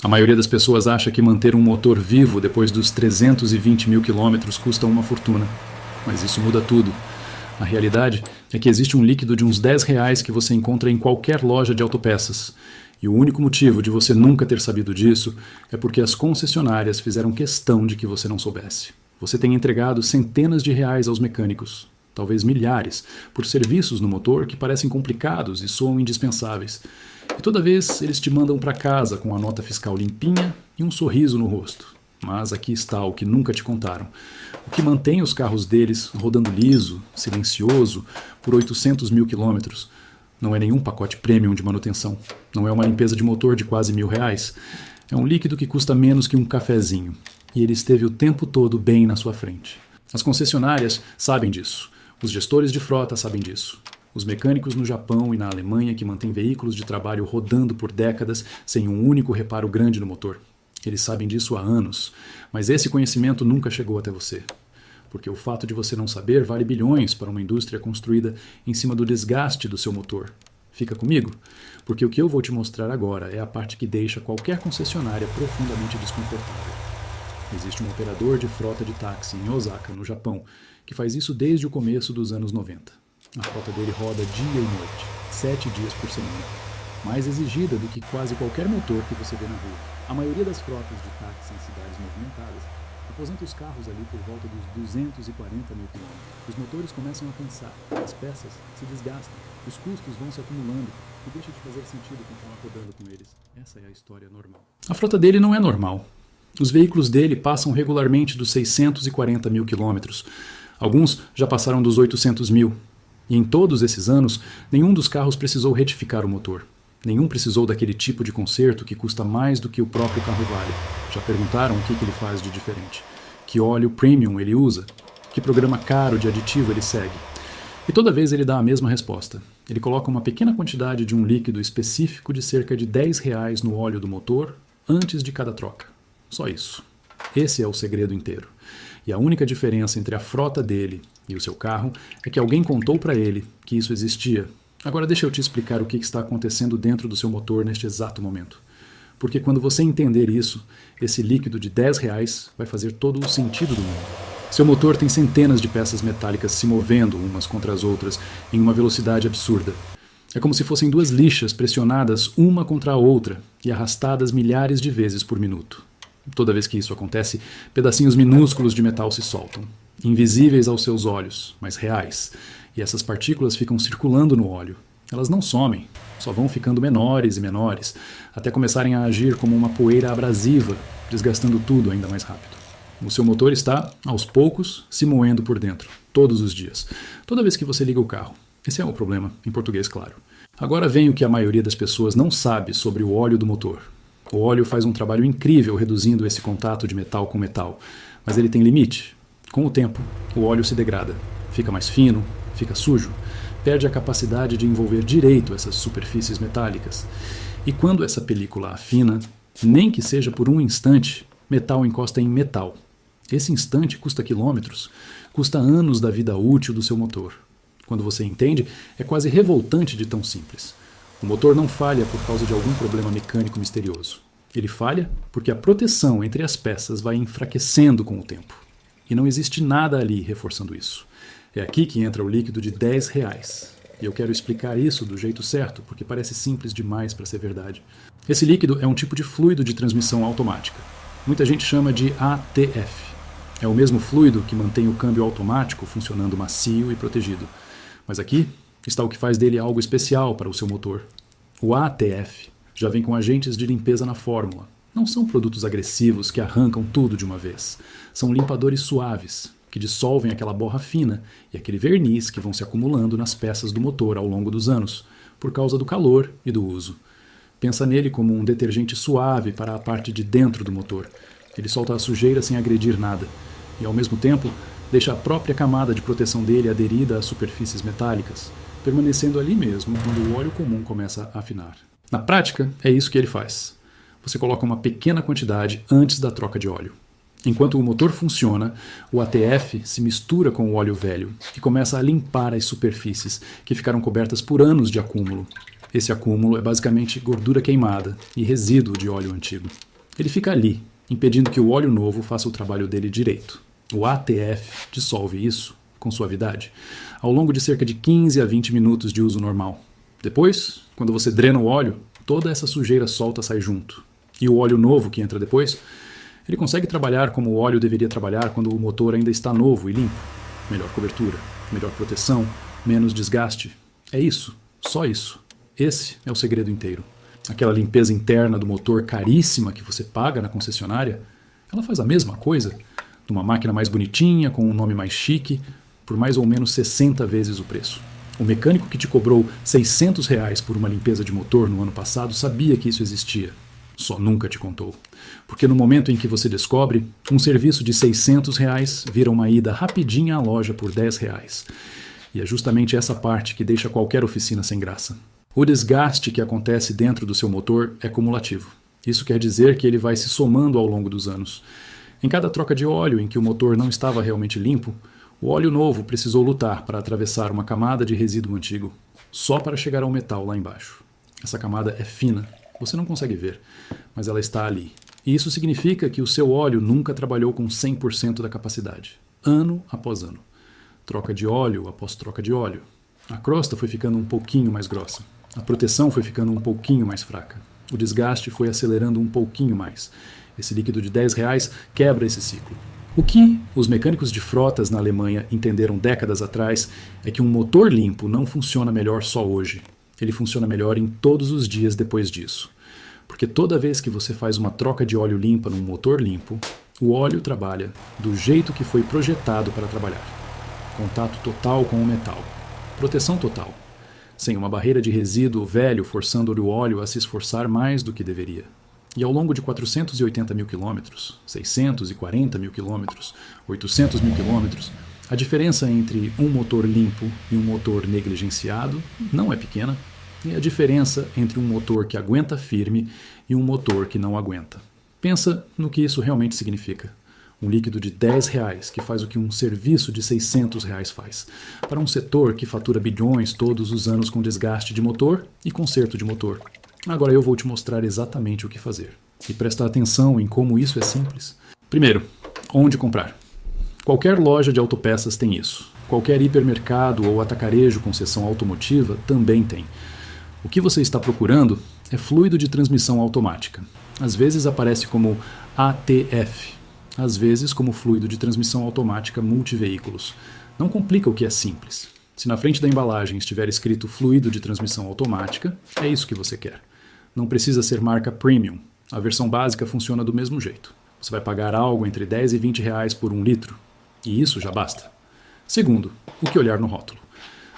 A maioria das pessoas acha que manter um motor vivo depois dos 320 mil quilômetros custa uma fortuna. Mas isso muda tudo. A realidade é que existe um líquido de uns R$ 10 que você encontra em qualquer loja de autopeças. E o único motivo de você nunca ter sabido disso é porque as concessionárias fizeram questão de que você não soubesse. Você tem entregado centenas de reais aos mecânicos, talvez milhares, por serviços no motor que parecem complicados e soam indispensáveis. E toda vez eles te mandam para casa com a nota fiscal limpinha e um sorriso no rosto. Mas aqui está o que nunca te contaram. O que mantém os carros deles rodando liso, silencioso, por 800 mil quilômetros. Não é nenhum pacote premium de manutenção. Não é uma limpeza de motor de quase R$ 1.000. É um líquido que custa menos que um cafezinho. E ele esteve o tempo todo bem na sua frente. As concessionárias sabem disso. Os gestores de frota sabem disso. Os mecânicos no Japão e na Alemanha que mantêm veículos de trabalho rodando por décadas sem um único reparo grande no motor. Eles sabem disso há anos, mas esse conhecimento nunca chegou até você. Porque o fato de você não saber vale bilhões para uma indústria construída em cima do desgaste do seu motor. Fica comigo? Porque o que eu vou te mostrar agora é a parte que deixa qualquer concessionária profundamente desconfortável. Existe um operador de frota de táxi em Osaka, no Japão, que faz isso desde o começo dos anos 90. A frota dele roda dia e noite, 7 dias por semana. Mais exigida do que quase qualquer motor que você vê na rua. A maioria das frotas de táxi em cidades movimentadas aposenta os carros ali por volta dos 240 mil quilômetros. Os motores começam a cansar, as peças se desgastam, os custos vão se acumulando e deixa de fazer sentido continuar rodando com eles. Essa é a história normal. A frota dele não é normal. Os veículos dele passam regularmente dos 640 mil quilômetros. Alguns já passaram dos 800 mil. E em todos esses anos, nenhum dos carros precisou retificar o motor. Nenhum precisou daquele tipo de conserto que custa mais do que o próprio carro vale. Já perguntaram o que ele faz de diferente? Que óleo premium ele usa? Que programa caro de aditivo ele segue? E toda vez ele dá a mesma resposta. Ele coloca uma pequena quantidade de um líquido específico de cerca de R$ 10 no óleo do motor antes de cada troca. Só isso. Esse é o segredo inteiro. E a única diferença entre a frota dele e o seu carro é que alguém contou para ele que isso existia. Agora deixa eu te explicar o que está acontecendo dentro do seu motor neste exato momento. Porque quando você entender isso, esse líquido de R$ 10 vai fazer todo o sentido do mundo. Seu motor tem centenas de peças metálicas se movendo umas contra as outras em uma velocidade absurda. É como se fossem duas lixas pressionadas uma contra a outra e arrastadas milhares de vezes por minuto. Toda vez que isso acontece, pedacinhos minúsculos de metal se soltam, invisíveis aos seus olhos, mas reais, e essas partículas ficam circulando no óleo. Elas não somem, só vão ficando menores e menores, até começarem a agir como uma poeira abrasiva, desgastando tudo ainda mais rápido. O seu motor está, aos poucos, se moendo por dentro, todos os dias, toda vez que você liga o carro. Esse é o problema, em português claro. Agora vem o que a maioria das pessoas não sabe sobre o óleo do motor. O óleo faz um trabalho incrível reduzindo esse contato de metal com metal, mas ele tem limite. Com o tempo, o óleo se degrada, fica mais fino, fica sujo, perde a capacidade de envolver direito essas superfícies metálicas. E quando essa película afina, nem que seja por um instante, metal encosta em metal. Esse instante custa quilômetros, custa anos da vida útil do seu motor. Quando você entende, é quase revoltante de tão simples. O motor não falha por causa de algum problema mecânico misterioso. Ele falha porque a proteção entre as peças vai enfraquecendo com o tempo. E não existe nada ali reforçando isso. É aqui que entra o líquido de R$ 10. E eu quero explicar isso do jeito certo, porque parece simples demais para ser verdade. Esse líquido é um tipo de fluido de transmissão automática. Muita gente chama de ATF. É o mesmo fluido que mantém o câmbio automático funcionando macio e protegido. Mas aqui está o que faz dele algo especial para o seu motor. O ATF já vem com agentes de limpeza na fórmula. Não são produtos agressivos que arrancam tudo de uma vez. São limpadores suaves, que dissolvem aquela borra fina e aquele verniz que vão se acumulando nas peças do motor ao longo dos anos, por causa do calor e do uso. Pensa nele como um detergente suave para a parte de dentro do motor. Ele solta a sujeira sem agredir nada. E, ao mesmo tempo, deixa a própria camada de proteção dele aderida às superfícies metálicas, permanecendo ali mesmo quando o óleo comum começa a afinar. Na prática, é isso que ele faz. Você coloca uma pequena quantidade antes da troca de óleo. Enquanto o motor funciona, o ATF se mistura com o óleo velho e começa a limpar as superfícies que ficaram cobertas por anos de acúmulo. Esse acúmulo é basicamente gordura queimada e resíduo de óleo antigo. Ele fica ali, impedindo que o óleo novo faça o trabalho dele direito. O ATF dissolve isso com suavidade, ao longo de cerca de 15 a 20 minutos de uso normal. Depois, quando você drena o óleo, toda essa sujeira solta sai junto. E o óleo novo que entra depois, ele consegue trabalhar como o óleo deveria trabalhar quando o motor ainda está novo e limpo. Melhor cobertura, melhor proteção, menos desgaste. É isso, só isso. Esse é o segredo inteiro. Aquela limpeza interna do motor caríssima que você paga na concessionária, ela faz a mesma coisa, numa máquina mais bonitinha, com um nome mais chique, por mais ou menos 60 vezes o preço. O mecânico que te cobrou R$ 600 por uma limpeza de motor no ano passado sabia que isso existia. Só nunca te contou. Porque no momento em que você descobre, um serviço de R$ 600 vira uma ida rapidinha à loja por R$ 10. E é justamente essa parte que deixa qualquer oficina sem graça. O desgaste que acontece dentro do seu motor é cumulativo. Isso quer dizer que ele vai se somando ao longo dos anos. Em cada troca de óleo em que o motor não estava realmente limpo, o óleo novo precisou lutar para atravessar uma camada de resíduo antigo, só para chegar ao metal lá embaixo. Essa camada é fina, você não consegue ver, mas ela está ali. E isso significa que o seu óleo nunca trabalhou com 100% da capacidade, ano após ano. Troca de óleo após troca de óleo. A crosta foi ficando um pouquinho mais grossa. A proteção foi ficando um pouquinho mais fraca. O desgaste foi acelerando um pouquinho mais. Esse líquido de R$ 10 quebra esse ciclo. O que os mecânicos de frotas na Alemanha entenderam décadas atrás é que um motor limpo não funciona melhor só hoje. Ele funciona melhor em todos os dias depois disso. Porque toda vez que você faz uma troca de óleo limpa num motor limpo, o óleo trabalha do jeito que foi projetado para trabalhar. Contato total com o metal. Proteção total. Sem uma barreira de resíduo velho forçando o óleo a se esforçar mais do que deveria. E ao longo de 480 mil quilômetros, 640 mil quilômetros, 800 mil quilômetros, a diferença entre um motor limpo e um motor negligenciado não é pequena, e a diferença entre um motor que aguenta firme e um motor que não aguenta. Pensa no que isso realmente significa. Um líquido de R$ 10 que faz o que um serviço de R$ 600 faz, para um setor que fatura bilhões todos os anos com desgaste de motor e conserto de motor. Agora eu vou te mostrar exatamente o que fazer. E presta atenção em como isso é simples. Primeiro, onde comprar? Qualquer loja de autopeças tem isso. Qualquer hipermercado ou atacarejo com seção automotiva também tem. O que você está procurando é fluido de transmissão automática. Às vezes aparece como ATF, às vezes como fluido de transmissão automática multiveículos. Não complica o que é simples. Se na frente da embalagem estiver escrito fluido de transmissão automática, é isso que você quer. Não precisa ser marca premium. A versão básica funciona do mesmo jeito. Você vai pagar algo entre R$ 10 e R$ 20 por 1 litro. E isso já basta. Segundo, o que olhar no rótulo?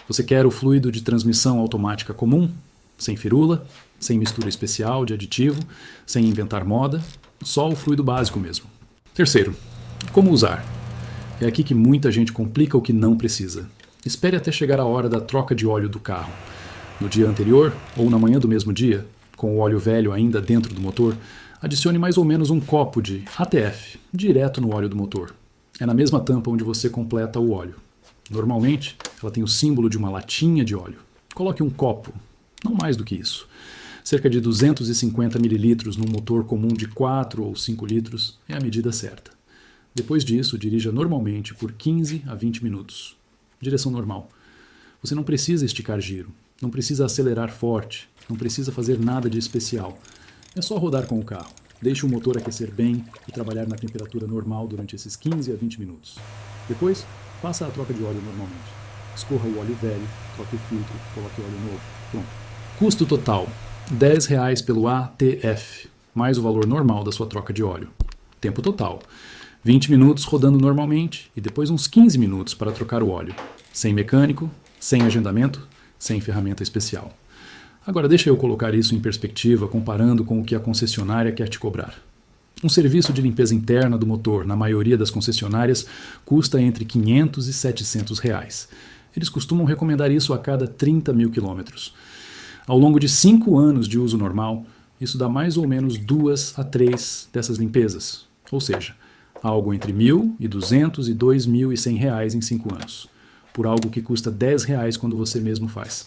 Você quer o fluido de transmissão automática comum? Sem firula, sem mistura especial de aditivo, sem inventar moda, só o fluido básico mesmo. Terceiro, como usar? É aqui que muita gente complica o que não precisa. Espere até chegar a hora da troca de óleo do carro. No dia anterior, ou na manhã do mesmo dia, com o óleo velho ainda dentro do motor, adicione mais ou menos um copo de ATF, direto no óleo do motor. É na mesma tampa onde você completa o óleo. Normalmente, ela tem o símbolo de uma latinha de óleo. Coloque um copo, não mais do que isso. Cerca de 250 ml num motor comum de 4 ou 5 litros é a medida certa. Depois disso, dirija normalmente por 15 a 20 minutos. Direção normal. Você não precisa esticar giro, não precisa acelerar forte, não precisa fazer nada de especial. É só rodar com o carro. Deixe o motor aquecer bem e trabalhar na temperatura normal durante esses 15 a 20 minutos. Depois, faça a troca de óleo normalmente. Escorra o óleo velho, troque o filtro, coloque o óleo novo. Pronto. Custo total: R$ 10 pelo ATF, mais o valor normal da sua troca de óleo. Tempo total: 20 minutos rodando normalmente e depois uns 15 minutos para trocar o óleo. Sem mecânico, sem agendamento, sem ferramenta especial. Agora deixa eu colocar isso em perspectiva comparando com o que a concessionária quer te cobrar. Um serviço de limpeza interna do motor, na maioria das concessionárias, custa entre R$ 500 e R$ 700. Eles costumam recomendar isso a cada 30 mil quilômetros. Ao longo de 5 anos de uso normal, isso dá mais ou menos 2 a 3 dessas limpezas. Ou seja, algo entre R$ 1.200 e R$ 2.100 em 5 anos. Por algo que custa R$ 10 quando você mesmo faz.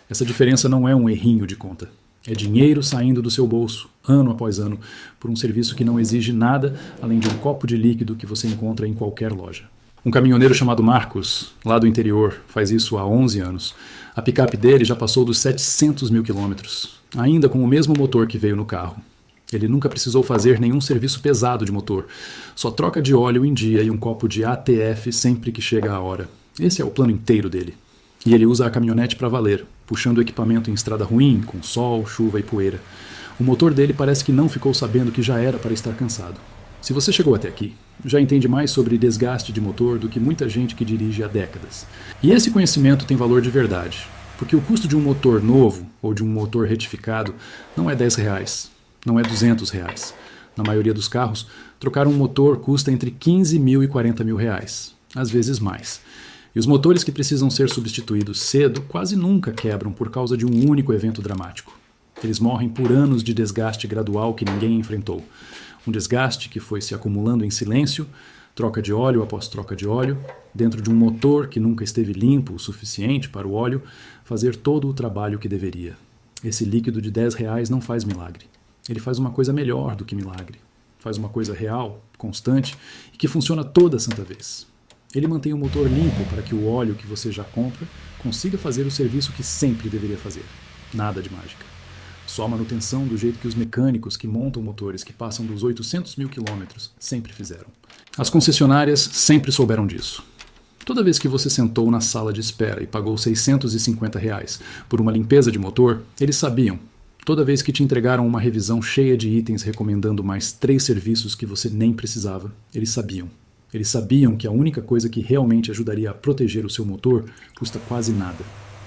Essa diferença não é um errinho de conta. É dinheiro saindo do seu bolso, ano após ano, por um serviço que não exige nada além de um copo de líquido que você encontra em qualquer loja. Um caminhoneiro chamado Marcos, lá do interior, faz isso há 11 anos. A picape dele já passou dos 700 mil quilômetros, ainda com o mesmo motor que veio no carro. Ele nunca precisou fazer nenhum serviço pesado de motor, só troca de óleo em dia e um copo de ATF sempre que chega a hora. Esse é o plano inteiro dele. E ele usa a caminhonete para valer, puxando o equipamento em estrada ruim, com sol, chuva e poeira. O motor dele parece que não ficou sabendo que já era para estar cansado. Se você chegou até aqui, já entende mais sobre desgaste de motor do que muita gente que dirige há décadas. E esse conhecimento tem valor de verdade, porque o custo de um motor novo ou de um motor retificado não é R$10, não é R$200. Na maioria dos carros, trocar um motor custa entre 15 mil e 40 mil reais, às vezes mais. E os motores que precisam ser substituídos cedo quase nunca quebram por causa de um único evento dramático. Eles morrem por anos de desgaste gradual que ninguém enfrentou. Um desgaste que foi se acumulando em silêncio, troca de óleo após troca de óleo, dentro de um motor que nunca esteve limpo o suficiente para o óleo fazer todo o trabalho que deveria. Esse líquido de R$10 não faz milagre. Ele faz uma coisa melhor do que milagre. Faz uma coisa real, constante e que funciona toda santa vez. Ele mantém o motor limpo para que o óleo que você já compra consiga fazer o serviço que sempre deveria fazer. Nada de mágica. Só manutenção do jeito que os mecânicos que montam motores que passam dos 800 mil quilômetros sempre fizeram. As concessionárias sempre souberam disso. Toda vez que você sentou na sala de espera e pagou R$650 por uma limpeza de motor, eles sabiam. Toda vez que te entregaram uma revisão cheia de itens recomendando mais 3 serviços que você nem precisava, eles sabiam. Eles sabiam que a única coisa que realmente ajudaria a proteger o seu motor custa quase nada.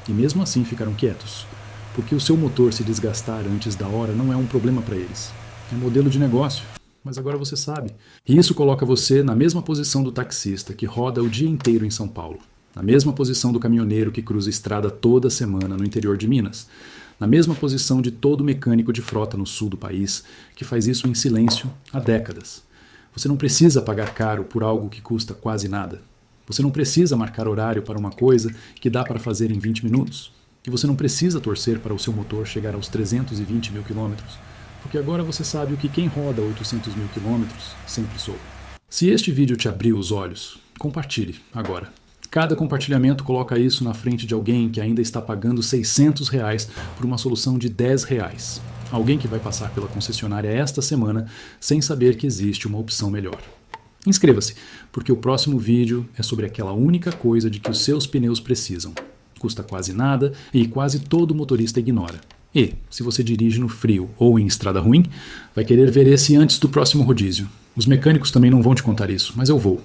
E mesmo assim ficaram quietos. Porque o seu motor se desgastar antes da hora não é um problema para eles. É modelo de negócio. Mas agora você sabe. E isso coloca você na mesma posição do taxista que roda o dia inteiro em São Paulo. Na mesma posição do caminhoneiro que cruza a estrada toda semana no interior de Minas. Na mesma posição de todo mecânico de frota no sul do país que faz isso em silêncio há décadas. Você não precisa pagar caro por algo que custa quase nada. Você não precisa marcar horário para uma coisa que dá para fazer em 20 minutos. E você não precisa torcer para o seu motor chegar aos 320 mil quilômetros, porque agora você sabe o que quem roda 800 mil quilômetros sempre soube. Se este vídeo te abriu os olhos, compartilhe agora. Cada compartilhamento coloca isso na frente de alguém que ainda está pagando R$600 por uma solução de R$10. Alguém que vai passar pela concessionária esta semana sem saber que existe uma opção melhor. Inscreva-se, porque o próximo vídeo é sobre aquela única coisa de que os seus pneus precisam. Custa quase nada e quase todo motorista ignora. E, se você dirige no frio ou em estrada ruim, vai querer ver esse antes do próximo rodízio. Os mecânicos também não vão te contar isso, mas eu vou.